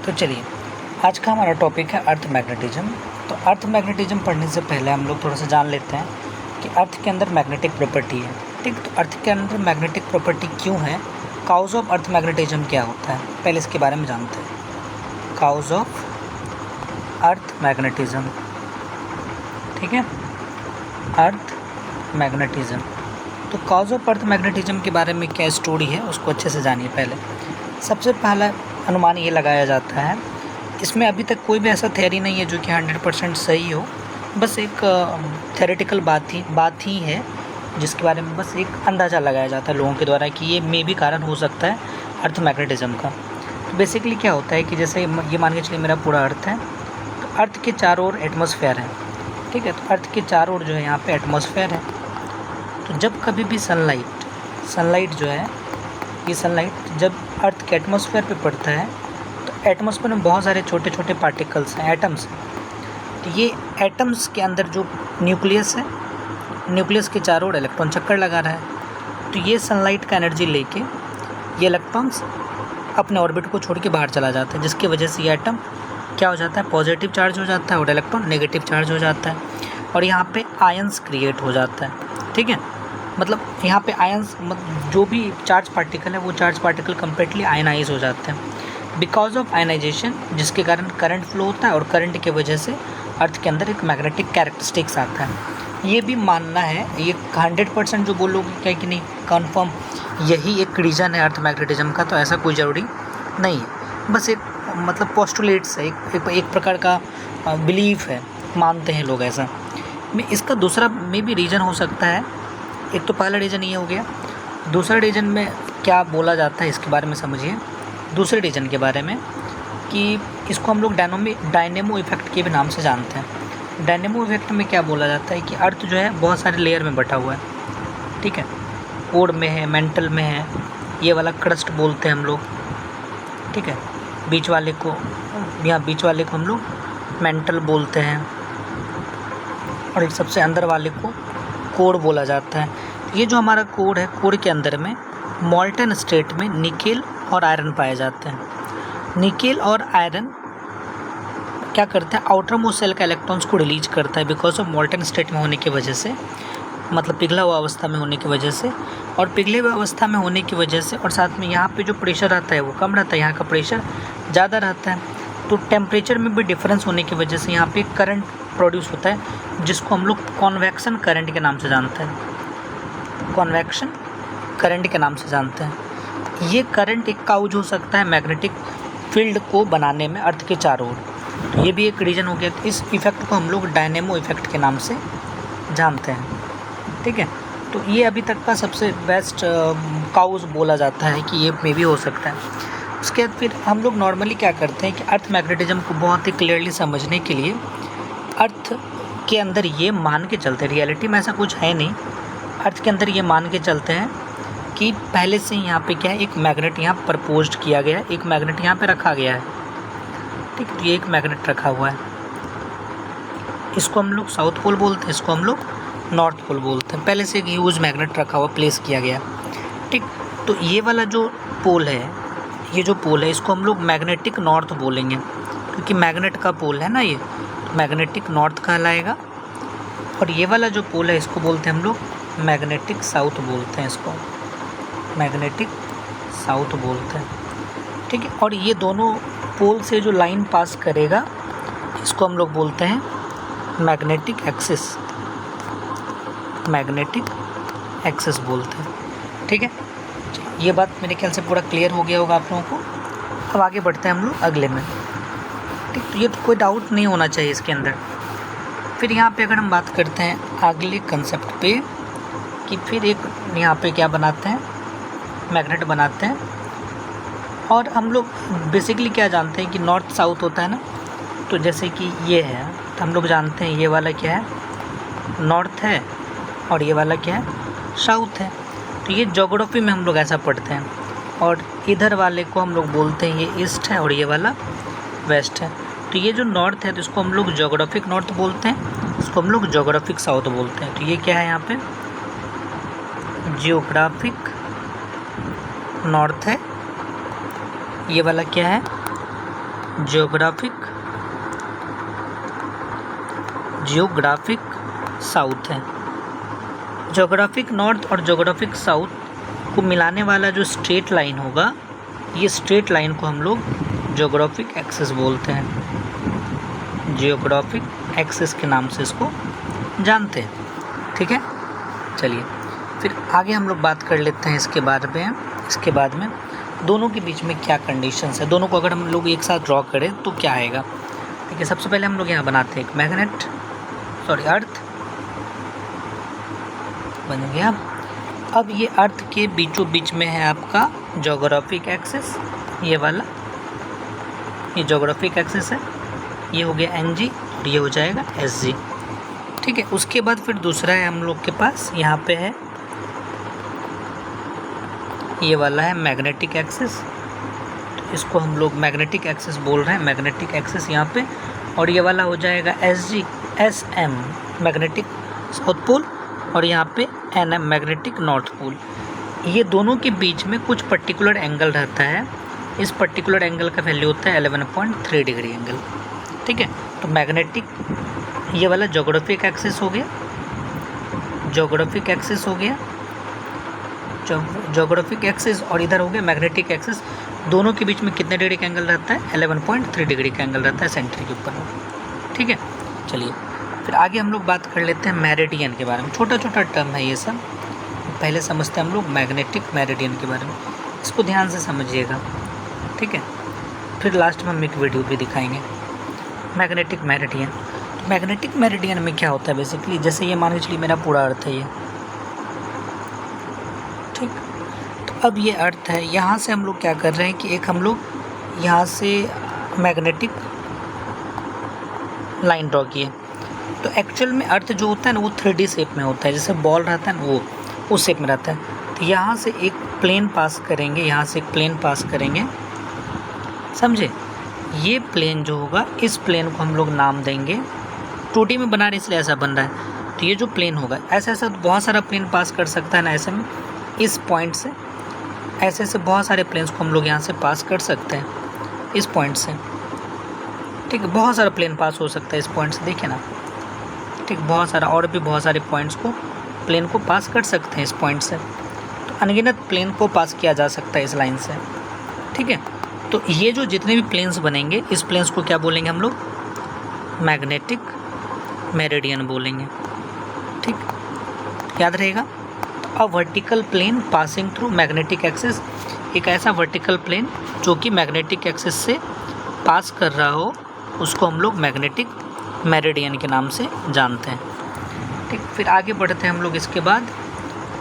तो चलिए, आज का हमारा टॉपिक है अर्थ मैग्नेटिज्म। तो अर्थ मैग्नेटिज्म पढ़ने से पहले हम लोग थोड़ा सा जान लेते हैं कि अर्थ के अंदर मैग्नेटिक प्रॉपर्टी है। ठीक, तो अर्थ के अंदर मैग्नेटिक प्रॉपर्टी क्यों है, काउज ऑफ अर्थ मैग्नेटिज्म क्या होता है, पहले इसके बारे में जानते हैं। काउज ऑफ अर्थ मैग्नेटिज्म, ठीक है, अर्थ मैग्नेटिज्म। तो काउज ऑफ अर्थ मैग्नेटिज्म के बारे में क्या स्टोरी है उसको अच्छे से जानिए। पहले सबसे पहला अनुमान ये लगाया जाता है, इसमें अभी तक कोई भी ऐसा थ्योरी नहीं है जो कि 100% सही हो, बस एक थ्योरेटिकल बात ही है जिसके बारे में बस एक अंदाज़ा लगाया जाता है लोगों के द्वारा कि ये मे भी कारण हो सकता है अर्थ मैग्नेटिज्म का। तो बेसिकली क्या होता है कि जैसे ये मान के चलिए मेरा पूरा अर्थ है, तो अर्थ के चारों ओर एटमॉस्फेयर है, ठीक है। तो अर्थ के चारों ओर जो है यहाँ पे एटमॉस्फेयर है। तो जब कभी भी सनलाइट जो है, ये सनलाइट जब अर्थ के एटमॉस्फेयर पे पड़ता है तो एटमॉस्फेयर में बहुत सारे छोटे छोटे पार्टिकल्स हैं, एटम्स हैं। तो ये एटम्स के अंदर जो न्यूक्लियस है, न्यूक्लियस के चारों ओर इलेक्ट्रॉन चक्कर लगा रहा है। तो ये सनलाइट का एनर्जी लेके ये इलेक्ट्रॉन्स अपने ऑर्बिट को छोड़ के बाहर चला जाता है, जिसकी वजह से ये एटम क्या हो जाता है, पॉजिटिव चार्ज हो जाता है और इलेक्ट्रॉन नेगेटिव चार्ज हो जाता है और यहाँ पे आयंस क्रिएट हो जाता है। ठीक है, मतलब यहाँ पे आयंस जो भी चार्ज पार्टिकल है वो चार्ज पार्टिकल कम्प्लीटली आयनाइज हो जाते हैं बिकॉज ऑफ आयनाइजेशन, जिसके कारण करंट फ्लो होता है और करंट की वजह से अर्थ के अंदर एक मैग्नेटिक कैरेक्टरिस्टिक्स आता है। ये भी मानना है, ये 100% जो बोलोगे क्या कि नहीं कन्फर्म यही एक रीज़न है अर्थ मैग्नेटिज्म का, तो ऐसा कोई ज़रूरी नहीं है, बस एक मतलब पोस्टुलेट्स है, एक प्रकार का बिलीफ है, मानते हैं लोग ऐसा। में इसका दूसरा में भी रीज़न हो सकता है। एक तो पहला रीज़न ये हो गया, दूसरा रीज़न में क्या बोला जाता है इसके बारे में समझिए। दूसरे रीज़न के बारे में कि इसको हम लोग डायनेमो इफेक्ट के भी नाम से जानते हैं। डायनेमो इफेक्ट में क्या बोला जाता है कि अर्थ जो है बहुत सारे लेयर में बटा हुआ है, ठीक है, कोर में है, मेंटल में है, ये वाला क्रस्ट बोलते हैं हम लोग, ठीक है, बीच वाले को हम लोग मेंटल बोलते हैं और सबसे अंदर वाले को कोर बोला जाता है। ये जो हमारा कोर है, कोर के अंदर में मॉल्टन स्टेट में निकेल और आयरन पाए जाते हैं। निकेल और आयरन क्या करते हैं, आउटर मोस्ट सेल का इलेक्ट्रॉन्स को रिलीज करता है बिकॉज ऑफ मॉल्टन स्टेट में होने की वजह से, मतलब पिघला हुआ अवस्था में होने की वजह से, और पिघले हुए अवस्था में होने की वजह से, और साथ में यहाँ पे जो प्रेशर रहता है वो कम रहता है, यहाँ का प्रेशर ज़्यादा रहता है। तो टेम्परेचर में भी डिफरेंस होने की वजह से यहाँ पे करंट प्रोड्यूस होता है जिसको हम लोग कॉन्वेक्शन करंट के नाम से जानते हैं। कॉन्वेक्शन करंट के नाम से जानते हैं। ये करंट एक काउज हो सकता है मैग्नेटिक फील्ड को बनाने में अर्थ के चारों ओर। तो ये भी एक रीज़न हो गया। इस इफ़ेक्ट को हम लोग डायनेमो इफ़ेक्ट के नाम से जानते हैं, ठीक है। तो ये अभी तक का सबसे बेस्ट काउज बोला जाता है कि ये मे भी हो सकता है। उसके बाद फिर हम लोग नॉर्मली क्या करते हैं कि अर्थ मैग्नेटिज्म को बहुत ही क्लियरली समझने के लिए अर्थ के अंदर ये मान के चलते हैं, रियलिटी में ऐसा कुछ है नहीं, अर्थ के अंदर ये मान के चलते हैं कि पहले से यहाँ पे क्या है, एक मैग्नेट यहाँ प्रपोज्ड किया गया है, एक मैग्नेट यहाँ पे रखा गया है, ठीक है। ये एक मैग्नेट रखा हुआ है, इसको हम लोग साउथ पोल बोलते हैं, इसको हम लोग नॉर्थ पोल बोलते हैं। पहले से एक ह्यूज मैग्नेट रखा हुआ, प्लेस किया गया, ठीक। तो ये वाला जो पोल है, ये जो पोल है इसको हम लोग मैग्नेटिक नॉर्थ बोलेंगे क्योंकि मैग्नेट का पोल है ना, ये मैग्नेटिक नॉर्थ कहलाएगा। और ये वाला जो पोल है इसको बोलते हैं हम लोग मैग्नेटिक साउथ बोलते हैं, इसको मैग्नेटिक साउथ बोलते हैं, ठीक है। और ये दोनों पोल से जो लाइन पास करेगा इसको हम लोग बोलते हैं मैग्नेटिक एक्सिस, मैग्नेटिक एक्सिस बोलते हैं, ठीक है। ये बात मेरे ख्याल से पूरा क्लियर हो गया होगा आप लोगों को। अब आगे बढ़ते हैं हम लोग अगले में, ठीक। तो ये तो कोई डाउट नहीं होना चाहिए इसके अंदर। फिर यहाँ पे अगर हम बात करते हैं अगले कंसेप्ट पे कि फिर एक यहाँ पे क्या बनाते हैं, मैग्नेट बनाते हैं। और हम लोग बेसिकली क्या जानते हैं कि नॉर्थ साउथ होता है ना, तो जैसे कि ये है तो हम लोग जानते हैं ये वाला क्या है, नॉर्थ है, और ये वाला क्या है, साउथ है। तो ये ज्योग्राफी में हम लोग ऐसा पढ़ते हैं। और इधर वाले को हम लोग बोलते हैं ये ईस्ट है और ये वाला वेस्ट है। तो ये जो नॉर्थ है तो इसको हम लोग ज्योग्राफिक नॉर्थ बोलते हैं, इसको हम लोग ज्योग्राफिक साउथ बोलते हैं। तो ये क्या है यहाँ पे, जियोग्राफिक नॉर्थ है, ये वाला क्या है, जियोग्राफिक साउथ है। जियोग्राफिक नॉर्थ और जियोग्राफिक साउथ को मिलाने वाला जो स्ट्रेट लाइन होगा, ये स्ट्रेट लाइन को हम लोग जियोग्राफिक एक्सिस बोलते हैं। जियोग्राफिक एक्सिस के नाम से इसको जानते हैं। ठीक है, चलिए फिर आगे हम लोग बात कर लेते हैं इसके बाद में दोनों के बीच में क्या कंडीशंस है। दोनों को अगर हम लोग एक साथ ड्रॉ करें तो क्या आएगा। ठीक है, सबसे पहले हम लोग यहाँ बनाते हैं एक अर्थ बन गया। अब ये अर्थ के बीचों बीच में है आपका ज्योग्राफिक एक्सिस, ये वाला, ये ज्योग्राफिक एक्सिस है, ये हो गया NG और ये हो जाएगा SG। ठीक है, उसके बाद फिर दूसरा है हम लोग के पास, यहाँ पे है ये वाला है मैग्नेटिक एक्सिस, तो इसको हम लोग मैग्नेटिक एक्सिस बोल रहे हैं, मैग्नेटिक एक्सिस यहाँ पे। और ये वाला हो जाएगा SM मैग्नेटिक साउथ पोल, और यहाँ पे NM मैग्नेटिक नॉर्थ पोल। ये दोनों के बीच में कुछ पर्टिकुलर एंगल रहता है, इस पर्टिकुलर एंगल का वैल्यू होता है 11.3 डिग्री एंगल। ठीक है, तो मैग्नेटिक ये वाला ज्योग्राफिक एक्सिस हो गया, ज्योग्राफिक एक्सिस और इधर हो गया मैग्नेटिक एक्सिस। दोनों के बीच में कितने डिग्री का एंगल रहता है? 11.3 डिग्री का एंगल रहता है सेंटर के ऊपर। ठीक है, चलिए फिर आगे हम लोग बात कर लेते हैं मेरिडियन के बारे में। छोटा छोटा टर्म है ये सब, पहले समझते हैं हम लोग मैग्नेटिक मेरिडियन के बारे में, इसको ध्यान से समझिएगा। ठीक है, फिर लास्ट में हम एक वीडियो भी दिखाएंगे। मैग्नेटिक मेरिडियन, मैग्नेटिक मेरिडियन में क्या होता है बेसिकली, जैसे ये मान के चलिए मेरा पूरा अर्थ है ये, ठीक, तो अब ये अर्थ है, यहाँ से हम लोग क्या कर रहे हैं कि एक हम लोग यहाँ से मैग्नेटिक लाइन ड्रॉ किए। तो एक्चुअल में अर्थ जो होता है ना वो 3D शेप में होता है, जैसे बॉल रहता है ना वो उस शेप में रहता है। तो यहाँ से एक प्लेन पास करेंगे, यहाँ से एक प्लेन पास करेंगे, समझे। ये प्लेन जो होगा, इस प्लेन को हम लोग नाम देंगे, 2D में बना रहे इसलिए ऐसा बन रहा है। तो ये जो प्लेन होगा, ऐसा ऐसा बहुत सारा प्लेन पास कर सकता है ना, ऐसे में इस पॉइंट से ऐसे ऐसे बहुत सारे प्लेन्स को हम लोग यहाँ से पास कर सकते हैं इस पॉइंट से। ठीक है, बहुत सारा प्लेन पास हो सकता है इस पॉइंट से, देखिए ना। ठीक, बहुत सारा और भी बहुत सारे पॉइंट्स को प्लेन को पास कर सकते हैं इस पॉइंट से। तो अनगिनत प्लेन को पास किया जा सकता है इस लाइन से। ठीक है, तो ये जो जितने भी प्लेन्स बनेंगे, इस प्लेन्स को क्या बोलेंगे हम लोग? मैग्नेटिक मेरिडियन बोलेंगे। ठीक, याद रहेगा। A vertical plane passing through magnetic axis, एक ऐसा वर्टिकल प्लेन जो कि मैग्नेटिक एक्सिस से पास कर रहा हो, उसको हम लोग मैग्नेटिक मेरिडियन के नाम से जानते हैं। ठीक, फिर आगे बढ़ते हैं हम लोग। इसके बाद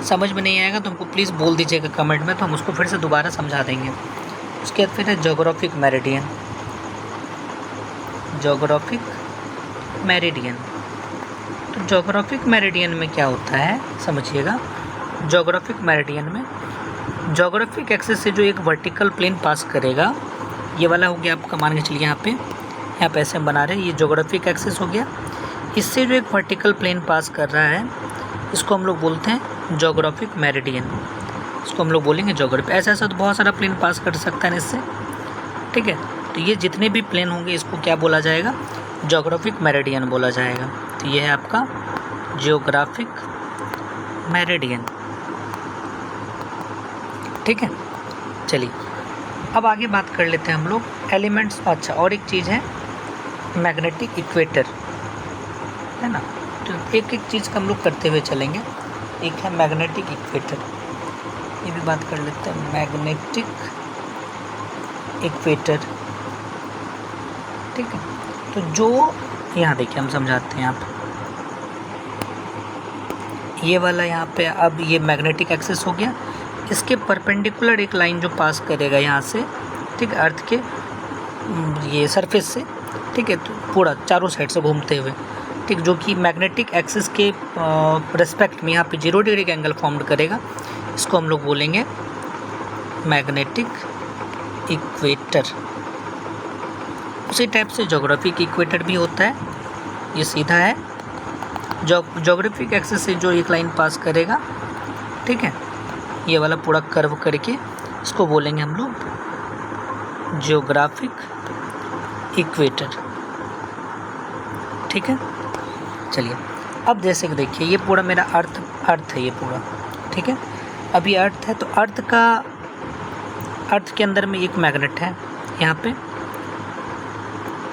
समझ में नहीं आएगा तो हमको प्लीज़ बोल दीजिएगा कमेंट में, तो हम उसको फिर से दोबारा समझा देंगे। उसके बाद फिर है ज्योग्राफिक मेरिडियन। ज्योग्राफिक मेरिडियन, तो ज्योग्राफिक मेरिडियन में क्या होता है समझिएगा। ज्योग्राफिक मेरिडियन में ज्योग्राफिक एक्सिस से जो एक वर्टिकल प्लेन पास करेगा, ये वाला हो गया आपका, मान के चलिए यहाँ पे ऐसे हम बना रहे हैं, ये ज्योग्राफिक एक्सिस हो गया। इससे जो एक वर्टिकल प्लेन पास कर रहा है, इसको हम लोग बोलते हैं ज्योग्राफिक मेरिडियन, इसको हम लोग बोलेंगे ज्योग्राफी। ऐसा ऐसा तो बहुत सारा प्लेन पास कर सकता है इससे। ठीक है, तो ये जितने भी प्लेन होंगे इसको क्या बोला जाएगा? ज्योग्राफिक मेरिडियन बोला जाएगा। तो ये है आपका ज्योग्राफिक मेरिडियन। ठीक है, चलिए अब आगे बात कर लेते हैं हम लोग एलिमेंट्स। अच्छा, और एक चीज़ है मैग्नेटिक इक्वेटर, है ना। तो एक एक चीज़ का हम लोग करते हुए चलेंगे। एक है मैग्नेटिक इक्वेटर, ये भी बात कर लेते हैं। मैग्नेटिक इक्वेटर, ठीक है। तो जो यहाँ देखिए हम समझाते हैं, यहाँ पे ये वाला यहाँ पे, अब ये मैग्नेटिक एक्सिस हो गया। इसके परपेंडिकुलर एक लाइन जो पास करेगा यहाँ से, ठीक है, अर्थ के ये सरफेस से, ठीक है, तो पूरा चारों साइड से घूमते हुए, ठीक, जो कि मैग्नेटिक एक्सिस के रिस्पेक्ट में यहाँ पे 0 डिग्री का एंगल फॉर्म करेगा, इसको हम लोग बोलेंगे मैग्नेटिक इक्वेटर। उसी टाइप से ज्योग्राफिक इक्वेटर भी होता है, ये सीधा है, ज्योग्राफिक एक्सिस से जो एक लाइन पास करेगा, ठीक है, ये वाला पूरा कर्व करके इसको बोलेंगे हम लोग ज्योग्राफिक इक्वेटर, ठीक है। चलिए अब जैसे कि देखिए ये पूरा मेरा अर्थ है ये पूरा, ठीक है। अब ये अर्थ है तो अर्थ के अंदर में एक मैग्नेट है यहाँ पे,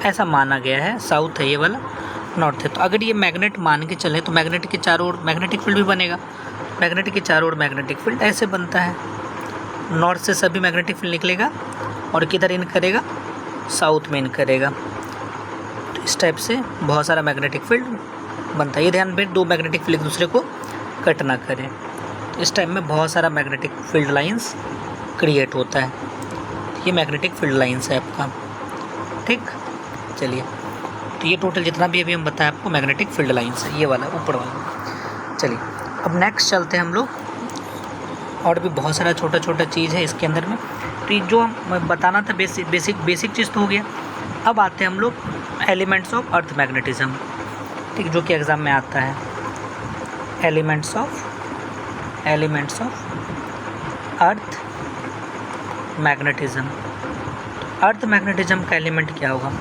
ऐसा माना गया है। साउथ है ये वाला, नॉर्थ है। तो अगर ये मैग्नेट मान के चले तो मैग्नेट के चारों ओर मैग्नेटिक फील्ड भी बनेगा। मैग्नेट के चारों ओर मैग्नेटिक फील्ड ऐसे बनता है, नॉर्थ से सभी मैग्नेटिक फील्ड निकलेगा और किधर इन करेगा, साउथ में इन करेगा। तो इस टाइप से बहुत सारा मैग्नेटिक फील्ड बनता है। ये ध्यान में दो मैग्नेटिक फील्ड एक दूसरे को कट ना करें। तो इस टाइप में बहुत सारा मैग्नेटिक फील्ड लाइंस क्रिएट होता है। ये मैग्नेटिक फील्ड लाइंस है आपका, ठीक। चलिए तो ये टोटल जितना भी अभी हम बताएं आपको मैग्नेटिक फील्ड लाइंस है, ये वाला ऊपर वाला। चलिए अब नेक्स्ट चलते हैं हम लोग, और भी बहुत सारा छोटा छोटा चीज़ है इसके अंदर में। तो ये जो हम बताना था बेसिक चीज़ तो हो गया। अब आते हैं हम लोग एलिमेंट्स ऑफ अर्थ मैग्नेटिज्म, ठीक, जो कि एग्ज़ाम में आता है। Elements of earth magnetism. Earth magnetism का एलिमेंट क्या होगा,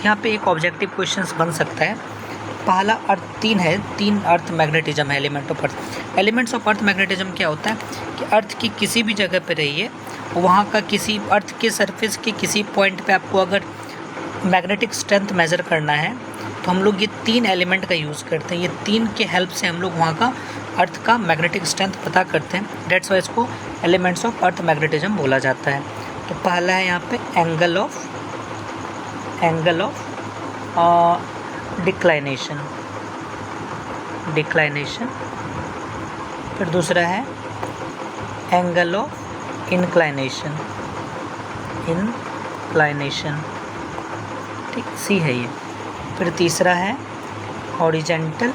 यहाँ पे एक ऑब्जेक्टिव क्वेश्चंस बन सकता है। पहला अर्थ तीन अर्थ मैग्नेटिज्म है element of earth. Elements of earth magnetism क्या होता है कि अर्थ की किसी भी जगह पे रहिए, वहाँ का किसी अर्थ के सरफेस के किसी पॉइंट पे आपको अगर मैग्नेटिक स्ट्रेंथ मेज़र करना है तो हम लोग ये तीन एलिमेंट का यूज़ करते हैं। ये तीन के हेल्प से हम लोग वहाँ का अर्थ का मैग्नेटिक स्ट्रेंथ पता करते हैं। डेट्स वाई इसको एलिमेंट्स ऑफ अर्थ मैग्नेटिज्म बोला जाता है। तो पहला है यहाँ पे एंगल ऑफ डिक्लाइनेशन, फिर दूसरा है एंगल ऑफ इंक्लाइनेशन, ठीक, सी है ये। फिर तीसरा है horizontal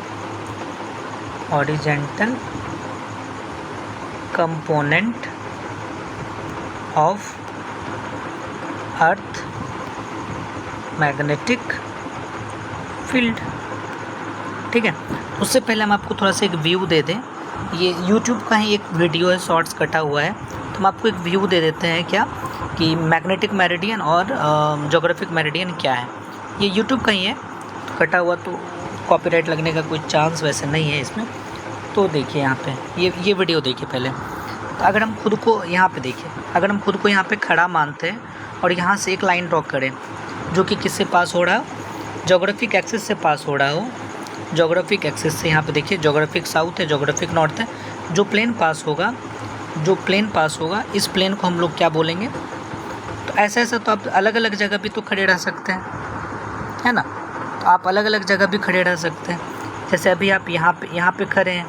component of earth magnetic field, ठीक है। उससे पहले हम आपको थोड़ा सा एक व्यू दे दें। ये YouTube का ही एक वीडियो है, शॉर्ट्स कटा हुआ है, तो हम आपको एक व्यू दे देते हैं क्या कि मैग्नेटिक मेरिडियन और ज्योग्राफिक मेरिडियन क्या है। ये YouTube का ही है, तो कटा हुआ तो कॉपीराइट लगने का कोई चांस वैसे नहीं है इसमें। तो देखिए यहाँ पे ये वीडियो देखिए पहले। तो अगर हम खुद को यहाँ पे देखिए, अगर हम खुद को यहाँ पे खड़ा मानते हैं और यहाँ से एक लाइन ड्रॉ करें जो कि किससे पास हो रहा हो, ज्योग्राफिक एक्सिस से पास हो रहा हो। ज्योग्राफिक एक्सिस से यहाँ पे देखिए, ज्योग्राफिक साउथ है, ज्योग्राफिक नॉर्थ है। जो प्लेन पास होगा इस प्लेन को हम लोग क्या बोलेंगे। तो ऐसा तो आप अलग अलग जगह भी तो खड़े रह सकते हैं, है ना। तो आप अलग अलग जगह भी खड़े रह सकते हैं। जैसे अभी आप यहाँ पे खड़े हैं,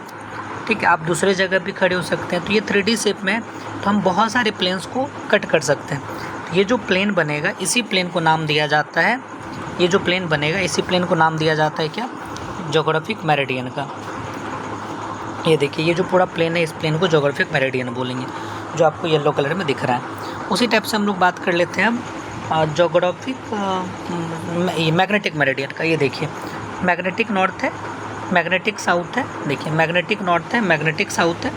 ठीक है, आप दूसरे जगह भी खड़े हो सकते हैं। तो ये 3D शेप में है, तो हम बहुत सारे प्लेन्स को कट कर सकते हैं। तो ये जो प्लेन बनेगा इसी प्लेन को नाम दिया जाता है, क्या, ज्योग्राफिक मेरिडियन का। ये देखिए ये जो पूरा प्लेन है, इस प्लेन को ज्योग्राफिक मेरिडियन बोलेंगे, जो आपको येलो कलर में दिख रहा है। उसी टाइप से हम लोग बात कर लेते हैं अब मैग्नेटिक मेरिडियन का। ये देखिए मैग्नेटिक नॉर्थ है, मैग्नेटिक साउथ है। देखिए मैग्नेटिक नॉर्थ है, मैग्नेटिक साउथ है।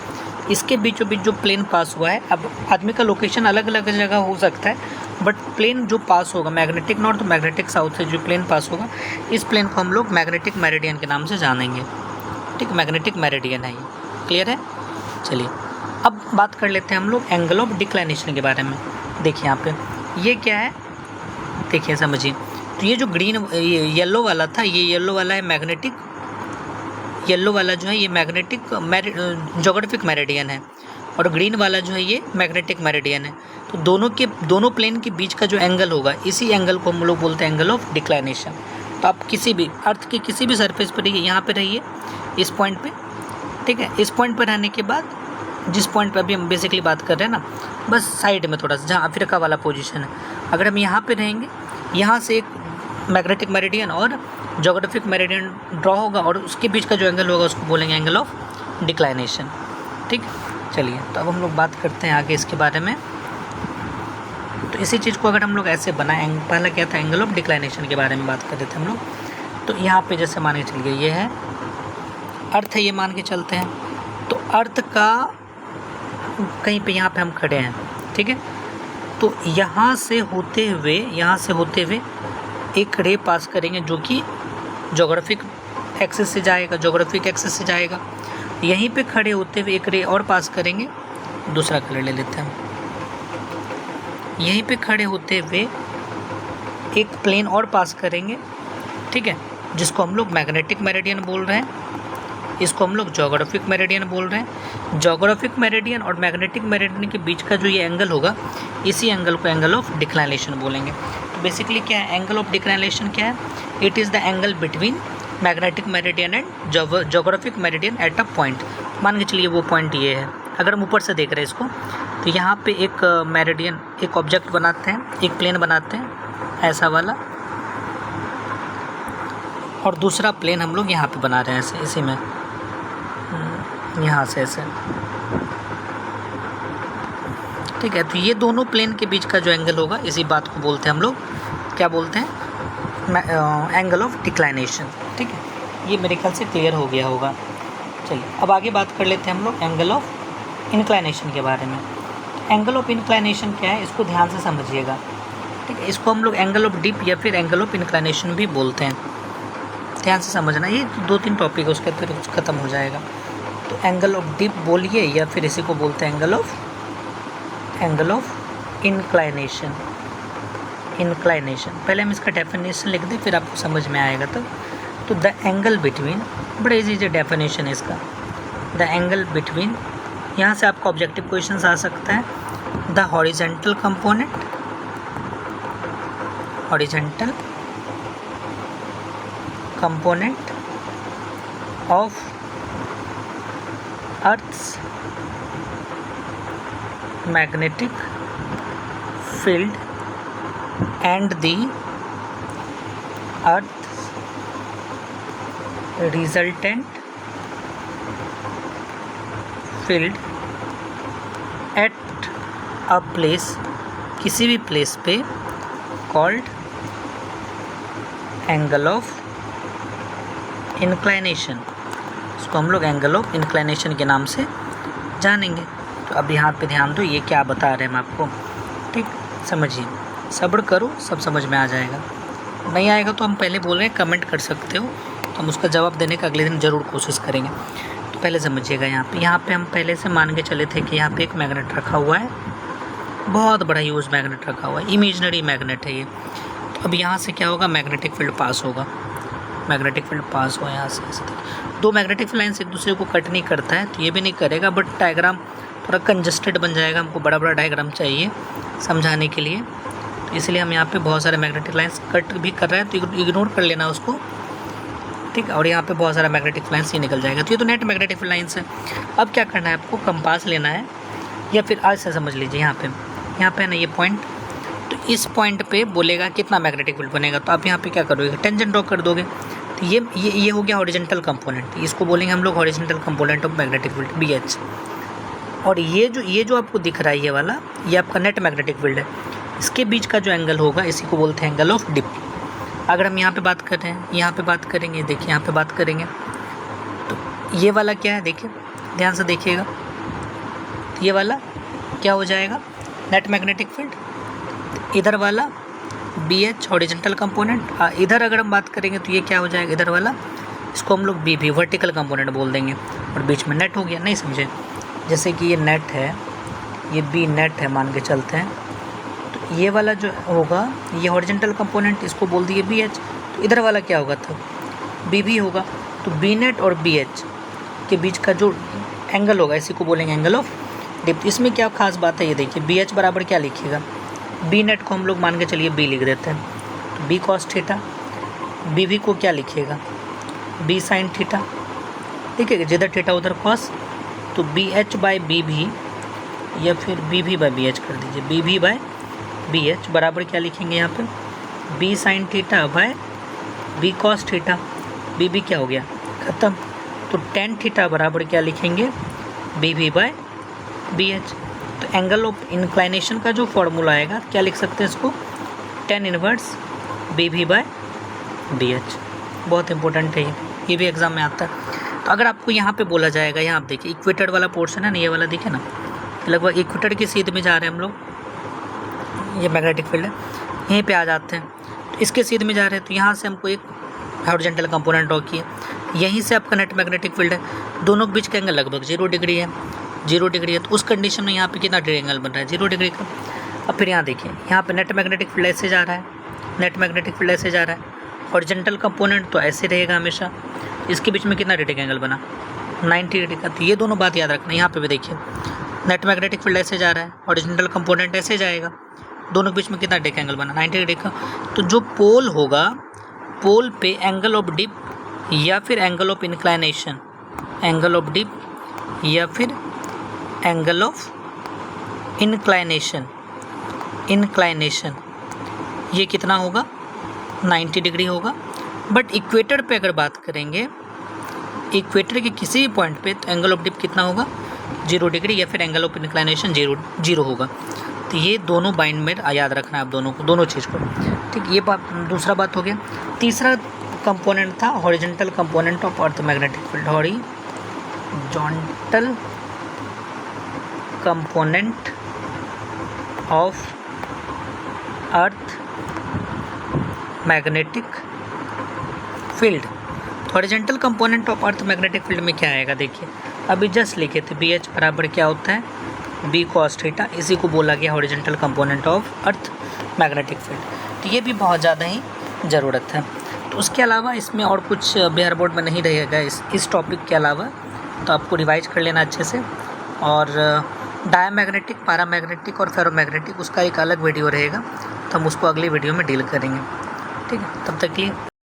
इसके बीचों बीच जो प्लेन पास हुआ है, अब आदमी का लोकेशन अलग अलग जगह हो सकता है, बट प्लेन जो पास होगा मैग्नेटिक नॉर्थ मैग्नेटिक साउथ से जो प्लेन पास होगा, इस प्लेन को हम लोग मैग्नेटिक मेरिडियन के नाम से जानेंगे, ठीक। मैग्नेटिक मेरिडियन है ये, क्लियर है। चलिए अब बात कर लेते हैं हम लोग एंगल ऑफ डिक्लाइनेशन के बारे में। देखिए यहाँ पे ये क्या है, देखिए समझिए। तो ये जो येलो वाला था, ये येलो वाला है मैग्नेटिक, येलो वाला जो है ये मैग्नेटिक ज्योग्राफिक मेरिडियन है, और ग्रीन वाला जो है ये मैग्नेटिक मेरिडियन है। तो दोनों प्लेन के बीच का जो एंगल होगा, इसी एंगल को हम लोग बोलते हैं एंगल ऑफ डिक्लाइनेशन। तो आप किसी भी अर्थ के किसी भी सरफेस पर रहिए, यहाँ पे रहिए इस पॉइंट पे, ठीक है। इस पॉइंट पर रहने के बाद जिस पॉइंट पे अभी हम बेसिकली बात कर रहे हैं ना, बस साइड में थोड़ा सा जहाँ अफ्रीका वाला पोजीशन है, अगर हम यहाँ पे रहेंगे, यहाँ से एक मैग्नेटिक मेरिडियन और ज्योग्राफिक मेरिडियन ड्रॉ होगा, और उसके बीच का जो एंगल होगा उसको बोलेंगे एंगल ऑफ डिक्लाइनेशन, ठीक। चलिए तो अब हम लोग बात करते हैं आगे इसके बारे में। तो इसी चीज़ को अगर हम लोग ऐसे बनाएं, पहला क्या था, एंगल ऑफ डिक्लाइनेशन के बारे में बात कर रहे थे हम लोग। तो यहाँ पे जैसे मान के चलिए ये है अर्थ है, ये मान के चलते हैं। तो अर्थ का कहीं पे यहाँ पे हम खड़े हैं, ठीक है। तो यहाँ से होते हुए एक रे पास करेंगे जो कि जोग्राफिक एक्सिस से जाएगा, यहीं पे खड़े होते हुए एक रे और पास करेंगे, दूसरा कलर ले लेते हैं, यहीं पे खड़े होते हुए एक प्लेन और पास करेंगे, ठीक है, जिसको हम लोग मैग्नेटिक मेरिडियन बोल रहे हैं, इसको हम लोग जोग्राफिक मेरिडियन बोल रहे हैं। जोग्राफिक मेरिडियन और मैग्नेटिक मेरिडियन के बीच का जो ये एंगल होगा, इसी एंगल को एंगल ऑफ डिक्लाइनेशन बोलेंगे। तो बेसिकली क्या है एंगल ऑफ डिक्लाइनेशन? क्या है? It is the angle between magnetic meridian and geographic meridian at a point. मान के चलिए वो पॉइंट ये है, अगर हम ऊपर से देख रहे हैं इसको, तो यहाँ पे एक मेरिडियन, एक ऑब्जेक्ट बनाते हैं, एक प्लेन बनाते हैं ऐसा वाला, और दूसरा प्लेन हम लोग यहाँ पे बना रहे हैं ऐसे, इसी में यहाँ से ऐसे, ठीक है। तो ये दोनों प्लेन के बीच का जो एंगल होगा, इसी बात को बोलते हैं हम लोग, क्या बोलते हैं? एंगल ऑफ डिक्लाइनेशन, ठीक है। ये मेरे ख्याल से क्लियर हो गया होगा। चलिए अब आगे बात कर लेते हैं हम लोग एंगल ऑफ इंक्लाइनेशन के बारे में। एंगल ऑफ इंक्लाइनेशन क्या है, इसको ध्यान से समझिएगा, ठीक है। इसको हम लोग एंगल ऑफ डिप या फिर एंगल ऑफ इंक्लाइनेशन भी बोलते हैं, ध्यान से समझना। ये 2-3 टॉपिक है, उसके फिर ख़त्म हो जाएगा। तो एंगल ऑफ डिप बोलिए या फिर इसी को बोलते हैं एंगल ऑफ इंक्लाइनेशन। पहले हम इसका डेफिनेशन लिख दें, फिर आपको समझ में आएगा। तो द एंगल बिटवीन, बड़ा इजी डेफिनेशन है इसका। द एंगल बिटवीन, यहाँ से आपका ऑब्जेक्टिव क्वेश्चन आ सकता है। The horizontal component of Earth's magnetic field and the Earth's resultant field at a place, किसी भी प्लेस पे, called एंगल ऑफ इंक्लाइनेशन। इसको हम लोग एंगल ऑफ इंक्लाइनेशन के नाम से जानेंगे। तो अब यहाँ पे ध्यान दो, ये क्या बता रहे हैं हम आपको, ठीक, समझिए, सब्र करो, सब समझ में आ जाएगा। नहीं आएगा तो हम पहले बोल रहे हैं कमेंट कर सकते हो, तो हम उसका जवाब देने का अगले दिन ज़रूर कोशिश करेंगे। तो पहले समझिएगा, यहाँ पे हम पहले से मान के चले थे कि यहाँ पे एक मैग्नेट रखा हुआ है, बहुत बड़ा यूज मैग्नेट रखा हुआ है, इमेजिनरी मैग्नेट है ये। तो अब यहाँ से क्या होगा, मैग्नेटिक फील्ड पास होगा, यहाँ से ऐसे। 2 मैग्नेटिक फील्ड लाइन्स एक दूसरे को कट नहीं करता है, तो ये भी नहीं करेगा, बट डायग्राम थोड़ा कंजस्टेड बन जाएगा, हमको बड़ा डायग्राम चाहिए समझाने के लिए, इसलिए हम यहाँ पे बहुत सारे मैग्नेटिक लाइंस कट भी कर रहे हैं, तो इग्नोर कर लेना उसको, ठीक। और यहाँ पे बहुत सारा मैग्नेटिक लाइंस ही निकल जाएगा। तो ये तो नेट मैग्नेटिक लाइंस है। अब क्या करना है आपको, कंपास लेना है, या फिर आज से समझ लीजिए, यहाँ पे है ना ये पॉइंट, तो इस पॉइंट पे बोलेगा कितना मैग्नेटिक फील्ड बनेगा, तो आप यहाँ पे क्या करोगे, टेंजेंट ड्रॉ कर दोगे। तो ये हो गया हॉरिजॉन्टल कंपोनेंट, इसको बोलेंगे हम लोग horizontal component of magnetic field, BH। और ये जो आपको दिख रहा है ये वाला, ये आपका नेट मैग्नेटिक फील्ड है, इसके बीच का जो एंगल होगा, इसी को बोलते हैं एंगल ऑफ डिप। अगर हम यहाँ पे बात कर रहे हैं, यहाँ पे बात करेंगे, देखिए यहाँ पे बात करेंगे, तो ये वाला क्या है, देखिए ध्यान से देखिएगा, ये वाला क्या हो जाएगा, नेट मैग्नेटिक फील्ड। इधर वाला BH हॉरिजॉन्टल कंपोनेंट, इधर अगर हम बात करेंगे तो ये क्या हो जाएगा, इधर वाला, इसको हम लोग BB वर्टिकल कंपोनेंट बोल देंगे, और बीच में नेट हो गया। नहीं समझे, जैसे कि ये नेट है, ये B नेट है मान के चलते हैं, तो ये वाला जो होगा, ये हॉरिजॉन्टल कंपोनेंट, इसको बोल दिए BH। तो इधर वाला क्या होगा, तब BB होगा। तो B नेट और BH के बीच का जो एंगल होगा, इसी को बोलेंगे एंगल ऑफ डिप। इसमें क्या खास बात है, ये देखिए, BH बराबर क्या लिखिएगा, B नेट को हम लोग मान के चलिए B लिख देते हैं, तो B cos थीटा, BB को क्या लिखिएगा, B sin थीटा, ठीक है, जिधर थीटा उधर cos, तो BH बाई BB या फिर BB बाई BH कर दीजिए, BB बाई BH बराबर क्या लिखेंगे यहाँ पे, B sin theta by B cos theta, BB क्या हो गया, ख़त्म। तो tan थीटा बराबर क्या लिखेंगे, BB बाय BH। तो एंगल ऑफ इंक्लाइनेशन का जो फॉर्मूला आएगा, क्या लिख सकते हैं इसको, tan inverse BB by BH। बहुत इंपॉर्टेंट है ये भी एग्जाम में आता है। तो अगर आपको यहाँ पे बोला जाएगा, यहाँ आप देखिए इक्वेटर वाला पोर्शन है ना, ये वाला दिखे ना, लगभग इक्वेटर की सीध में जा रहे हैं हम लोग, ये मैग्नेटिक फील्ड है, यहीं पे आ जाते हैं। इसके सीध में जा रहे हैं तो यहाँ से हमको एक हॉरिजॉन्टल कंपोनेंट ड्रॉ किया, यहीं से आपका नेट मैग्नेटिक फील्ड है, दोनों के बीच का एंगल लगभग 0 डिग्री है, 0 डिग्री है। तो उस कंडीशन में यहाँ पे कितना डिग्री एंगल बन रहा है, 0 डिग्री का। अब फिर यहाँ देखिए, यहाँ पे नेट मैग्नेटिक फील्ड ऐसे जा रहा है, नेट मैग्नेटिक फील्ड ऐसे जा रहा है, हॉरिजॉन्टल कंपोनेंट तो ऐसे रहेगा हमेशा, इसके बीच में कितना डिग्री एंगल बना, 90 डिग्री का। तो ये दोनों बात याद रखना। यहाँ पे भी देखिए, नेट मैग्नेटिक फील्ड ऐसे जा रहा है, हॉरिजॉन्टल कंपोनेंट ऐसे जाएगा, दोनों के बीच में कितना डिग्री एंगल बना, 90 डिग्री का। तो जो पोल होगा, पोल पे एंगल ऑफ डिप या फिर angle of inclination, angle of dip या फिर एंगल ऑफ इंक्लाइनेशन, इंक्लाइनेशन ये कितना होगा, 90 डिग्री होगा। बट इक्वेटर पे अगर बात करेंगे, इक्वेटर के किसी भी पॉइंट पे, तो एंगल ऑफ डिप कितना होगा, 0 डिग्री या फिर एंगल ऑफ इंक्लाइनेशन 0 होगा। तो ये दोनों बाइंड में याद रखना है आप दोनों को, दोनों चीज़ को, ठीक। ये बात, दूसरा बात हो गया। तीसरा कंपोनेंट था horizontal component of earth magnetic field, horizontal component of earth magnetic field. Horizontal component of earth magnetic field में क्या आएगा, देखिए अभी जस्ट लिखे थे, BH बराबर क्या होता है, B cos थीटा, इसी को बोला गया horizontal component of earth magnetic field. तो ये भी बहुत ज़्यादा ही ज़रूरत है। तो उसके अलावा इसमें और कुछ बिहार बोर्ड में नहीं रहेगा इस टॉपिक के अलावा, तो आपको रिवाइज कर लेना अच्छे से। और डायमैग्नेटिक, पैरामैग्नेटिक और फेरोमैग्नेटिक, उसका एक अलग वीडियो रहेगा, तो हम उसको अगली वीडियो में डील करेंगे, ठीक है। तब तक के लिए